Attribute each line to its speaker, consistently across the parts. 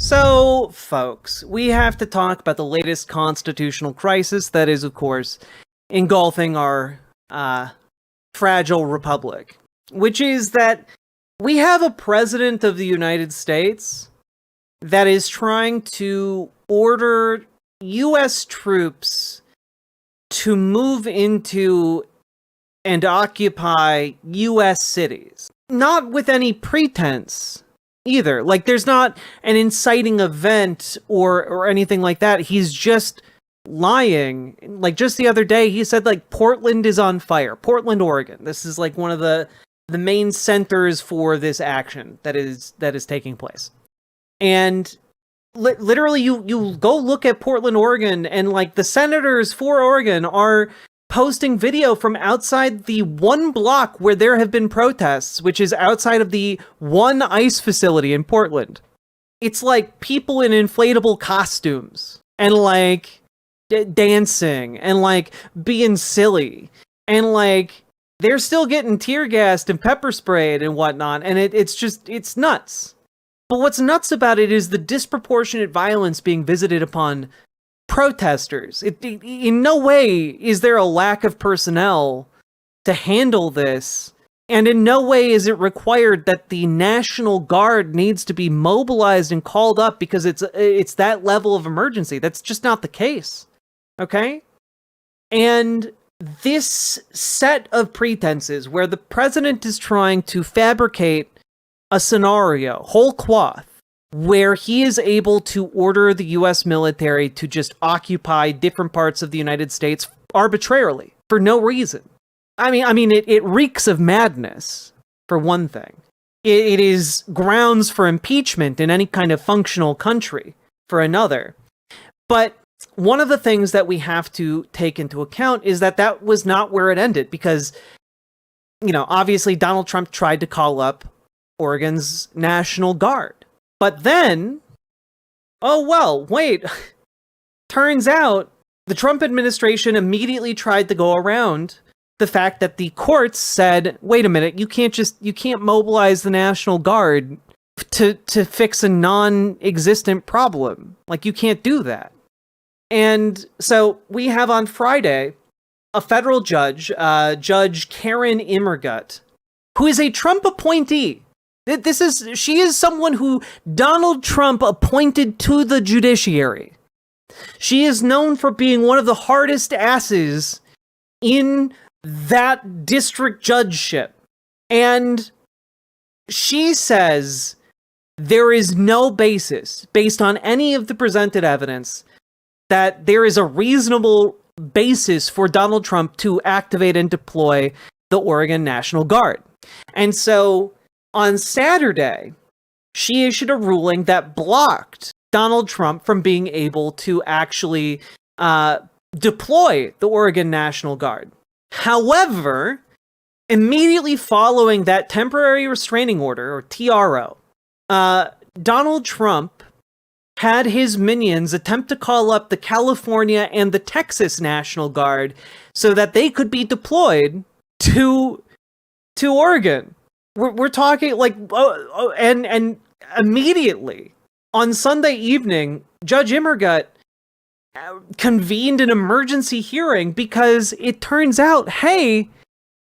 Speaker 1: So, folks, we have to talk about the latest constitutional crisis that is, of course, engulfing our fragile republic, which is that we have a president of the United States that is trying to order U.S. troops to move into and occupy U.S. cities, not with any pretense either. Like, there's not an inciting event or anything like that. He's just lying. Like, just the other day, he said, like, Portland is on fire. Portland, Oregon. This is, like, one of the main centers for this action that is taking place. And literally, you go look at Portland, Oregon, and, like, the senators for Oregon are posting video from outside the one block where there have been protests, which is outside of the one ice facility in Portland. It's like people in inflatable costumes and like dancing and like being silly, and like they're still getting tear gassed and pepper sprayed and whatnot, and it's nuts. But what's nuts about it is the disproportionate violence being visited upon protesters. In no way is there a lack of personnel to handle this, and in no way is it required that the National Guard needs to be mobilized and called up because it's that level of emergency. That's just not the case. Okay? And this set of pretenses where the president is trying to fabricate a scenario, whole cloth, where he is able to order the U.S. military to just occupy different parts of the United States arbitrarily, for no reason. I mean, it reeks of madness, for one thing. It is grounds for impeachment in any kind of functional country, for another. But one of the things that we have to take into account is that was not where it ended, because, obviously Donald Trump tried to call up Oregon's National Guard. But then, wait, turns out the Trump administration immediately tried to go around the fact that the courts said, wait a minute, you can't mobilize the National Guard to fix a non-existent problem. Like, you can't do that. And so we have on Friday a federal judge, Judge Karen Immergut, who is a Trump appointee. She is someone who Donald Trump appointed to the judiciary. She is known for being one of the hardest asses in that district judgeship. And she says there is no basis, based on any of the presented evidence, that there is a reasonable basis for Donald Trump to activate and deploy the Oregon National Guard. And so on Saturday, she issued a ruling that blocked Donald Trump from being able to actually deploy the Oregon National Guard. However, immediately following that temporary restraining order, or TRO, Donald Trump had his minions attempt to call up the California and the Texas National Guard so that they could be deployed to Oregon. We're talking like, and immediately on Sunday evening, Judge Immergut convened an emergency hearing because it turns out, hey,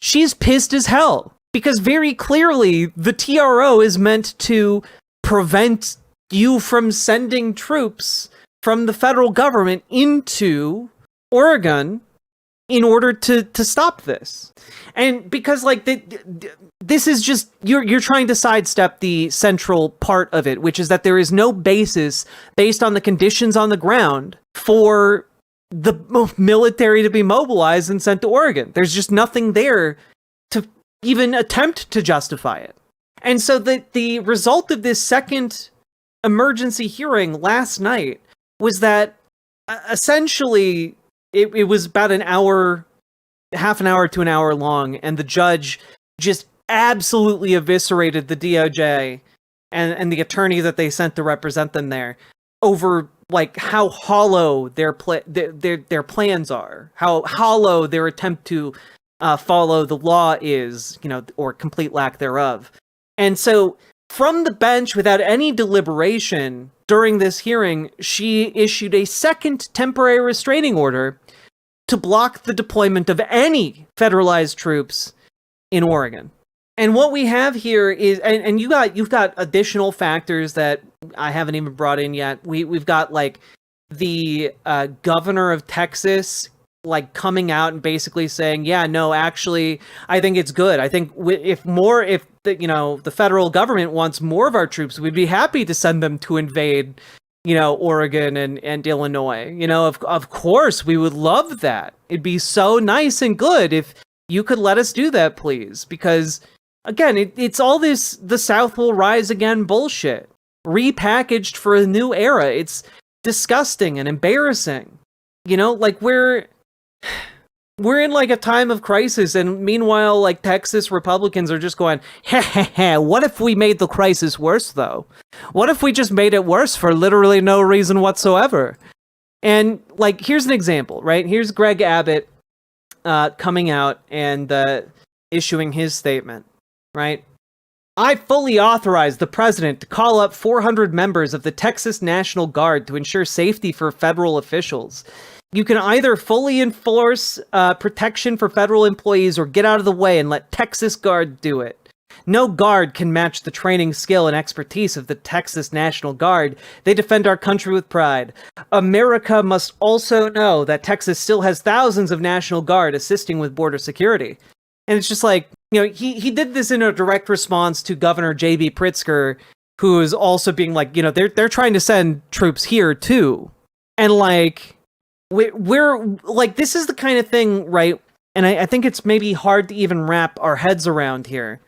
Speaker 1: she's pissed as hell. Because very clearly, the TRO is meant to prevent you from sending troops from the federal government into Oregon in order to stop this. And because, like, this is just, you're trying to sidestep the central part of it, which is that there is no basis based on the conditions on the ground for the military to be mobilized and sent to Oregon. There's just nothing there to even attempt to justify it. And so the result of this second emergency hearing last night was that essentially it was about an hour, half an hour to an hour long, and the judge just absolutely eviscerated the DOJ and the attorney that they sent to represent them there over like how hollow their plans are, how hollow their attempt to follow the law is, or complete lack thereof. And so from the bench, without any deliberation, during this hearing, she issued a second temporary restraining order to block the deployment of any federalized troops in Oregon. And what we have here is, and you've got additional factors that I haven't even brought in yet. We've got like the governor of Texas like coming out and basically saying, yeah, no, actually, I think it's good. I think if the federal government wants more of our troops, we'd be happy to send them to invade, Oregon and Illinois. Of course, we would love that. It'd be so nice and good if you could let us do that, please. Because, again, it's all this the South will rise again bullshit, repackaged for a new era. It's disgusting and embarrassing. Like we're in like a time of crisis, and meanwhile, like Texas Republicans are just going, what if we made the crisis worse, though? What if we just made it worse for literally no reason whatsoever? And like, here's an example, right? Here's Greg Abbott coming out and issuing his statement, right? I fully authorize the president to call up 400 members of the Texas National Guard to ensure safety for federal officials. You can either fully enforce protection for federal employees or get out of the way and let Texas Guard do it. No guard can match the training, skill, and expertise of the Texas National Guard. They defend our country with pride. America must also know that Texas still has thousands of National Guard assisting with border security. And it's just like, he did this in a direct response to Governor J.B. Pritzker, who is also being like, they're trying to send troops here too. And like, we're like, this is the kind of thing, right? And I think it's maybe hard to even wrap our heads around here.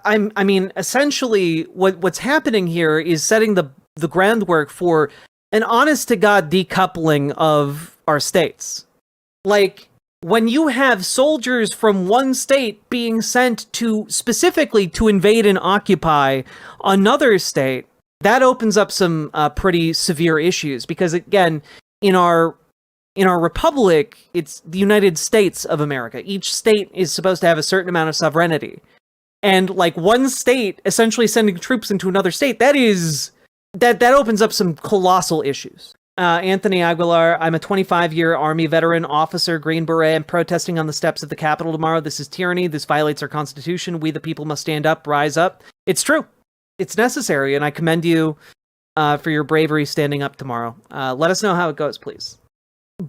Speaker 1: I mean, essentially, what's happening here is setting the groundwork for an honest-to-God decoupling of our states. Like, when you have soldiers from one state being sent specifically to invade and occupy another state, that opens up some pretty severe issues. Because, again, in our republic, it's the United States of America. Each state is supposed to have a certain amount of sovereignty. And like one state essentially sending troops into another state, that opens up some colossal issues. Anthony Aguilar, I'm a 25-year Army veteran, officer, Green Beret. I'm protesting on the steps of the Capitol tomorrow. This is tyranny. This violates our Constitution. We the people must stand up, rise up. It's true. It's necessary, and I commend you for your bravery standing up tomorrow. Let us know how it goes, please.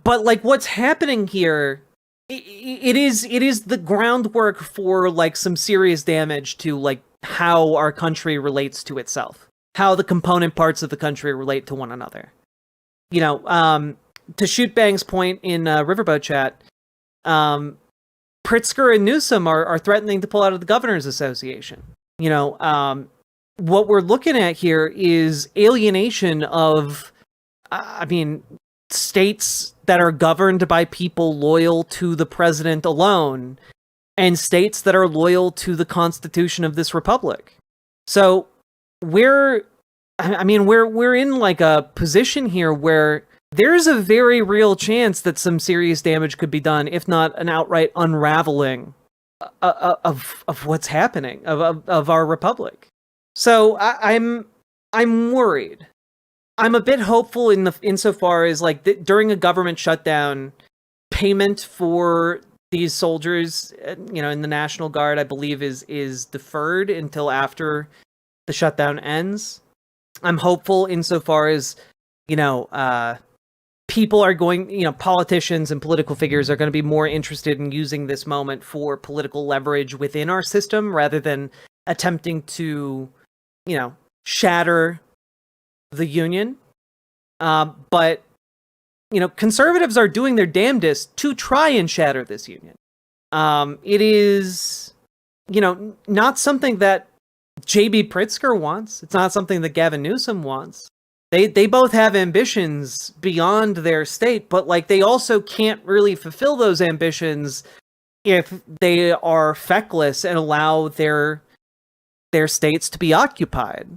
Speaker 1: But like, what's happening here, it is the groundwork for like some serious damage to like how our country relates to itself, how the component parts of the country relate to one another. To Shoot Bang's point in Riverboat chat, Pritzker and Newsom are threatening to pull out of the Governors Association. What we're looking at here is alienation of, states that are governed by people loyal to the president alone, and states that are loyal to the Constitution of this republic. So we're in like a position here where there's a very real chance that some serious damage could be done, if not an outright unraveling of what's happening of our republic. So I'm worried. I'm a bit hopeful insofar as like during a government shutdown, payment for these soldiers, in the National Guard, I believe is deferred until after the shutdown ends. I'm hopeful insofar as, people are going, politicians and political figures are going to be more interested in using this moment for political leverage within our system rather than attempting to, shatter the union. But, conservatives are doing their damnedest to try and shatter this union. It is, not something that J.B. Pritzker wants. It's not something that Gavin Newsom wants. They both have ambitions beyond their state, but like they also can't really fulfill those ambitions if they are feckless and allow their states to be occupied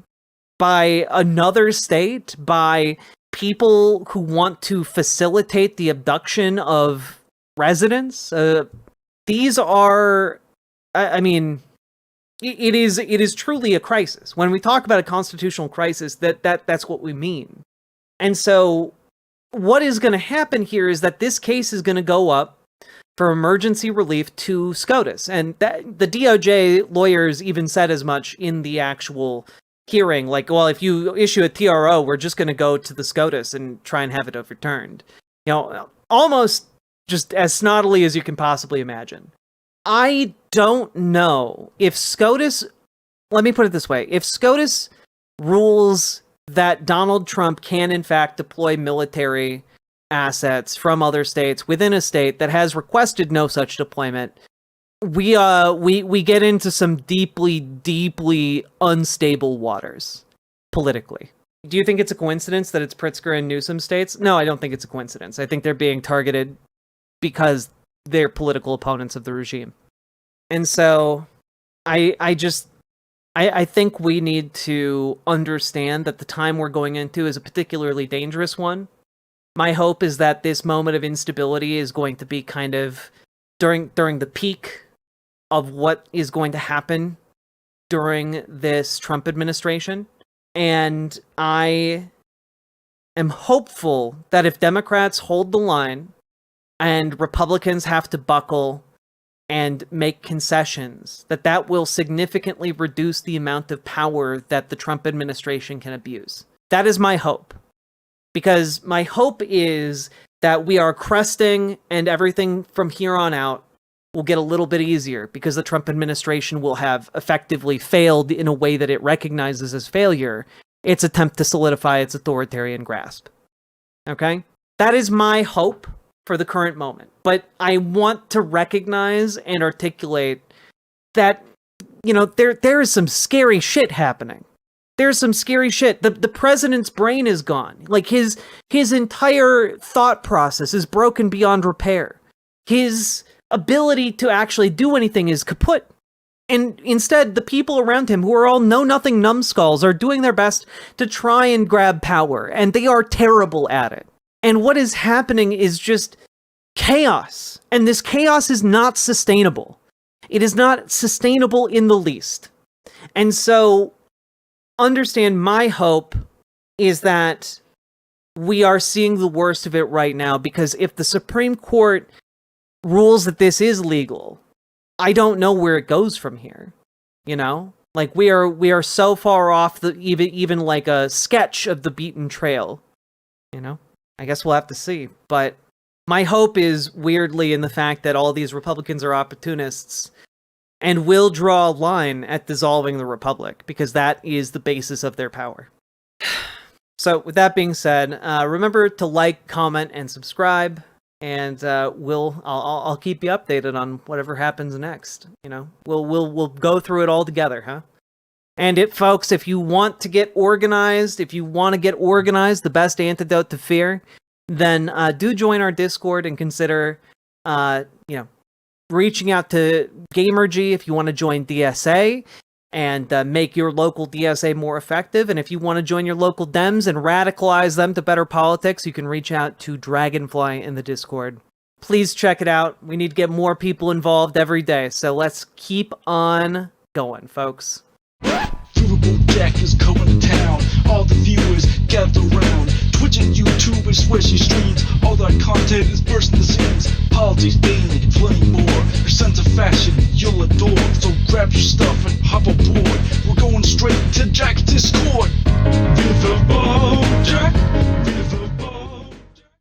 Speaker 1: by another state, by people who want to facilitate the abduction of residents. These are, it is truly a crisis. When we talk about a constitutional crisis, that's what we mean. And so what is going to happen here is that this case is going to go up for emergency relief to SCOTUS. And the DOJ lawyers even said as much in the actual hearing, like, well, if you issue a TRO, we're just going to go to the SCOTUS and try and have it overturned. Almost just as snottily as you can possibly imagine. I don't know if SCOTUS, let me put it this way, if SCOTUS rules that Donald Trump can in fact deploy military assets from other states within a state that has requested no such deployment, we get into some deeply unstable waters politically. Do you think it's a coincidence that it's Pritzker and Newsom states? No, I don't think it's a coincidence. I think they're being targeted because they're political opponents of the regime. And so I think we need to understand that the time we're going into is a particularly dangerous one. My hope is that this moment of instability is going to be kind of during the peak of what is going to happen during this Trump administration. And I am hopeful that if Democrats hold the line and Republicans have to buckle and make concessions, that will significantly reduce the amount of power that the Trump administration can abuse. That is my hope. Because my hope is that we are cresting and everything from here on out will get a little bit easier because the Trump administration will have effectively failed in a way that it recognizes as failure its attempt to solidify its authoritarian grasp. Okay? That is my hope for the current moment. But I want to recognize and articulate that, there is some scary shit happening. There's some scary shit. The president's brain is gone. Like his entire thought process is broken beyond repair. His ability to actually do anything is kaput. And instead, the people around him, who are all know-nothing numbskulls, are doing their best to try and grab power, and they are terrible at it. And what is happening is just chaos. And this chaos is not sustainable. It is not sustainable in the least. And so, understand, my hope is that we are seeing the worst of it right now, because if the Supreme Court rules that this is legal, I don't know where it goes from here. Like we are so far off the even like a sketch of the beaten trail. I guess we'll have to see. But my hope is weirdly in the fact that all these Republicans are opportunists and will draw a line at dissolving the Republic, because that is the basis of their power. So with that being said, remember to like, comment, and subscribe. And I'll keep you updated on whatever happens next. We'll go through it all together, huh? And folks, if you want to get organized, the best antidote to fear, then do join our Discord and consider, reaching out to Gamergy if you want to join DSA and make your local DSA more effective. And if you want to join your local Dems and radicalize them to better politics, you can reach out to Dragonfly in the Discord. Please check it out. We need to get more people involved every day. So let's keep on going, folks.
Speaker 2: Riverboat Jack is coming to town. All the viewers gather round. Twitch and YouTube and swishy streams. All that content is bursting the seams. Politics, Bane, and plenty more. Your sense of fashion you'll adore. So grab your stuff and hop aboard. We're going straight to Jack's Discord. Riverboat Jack.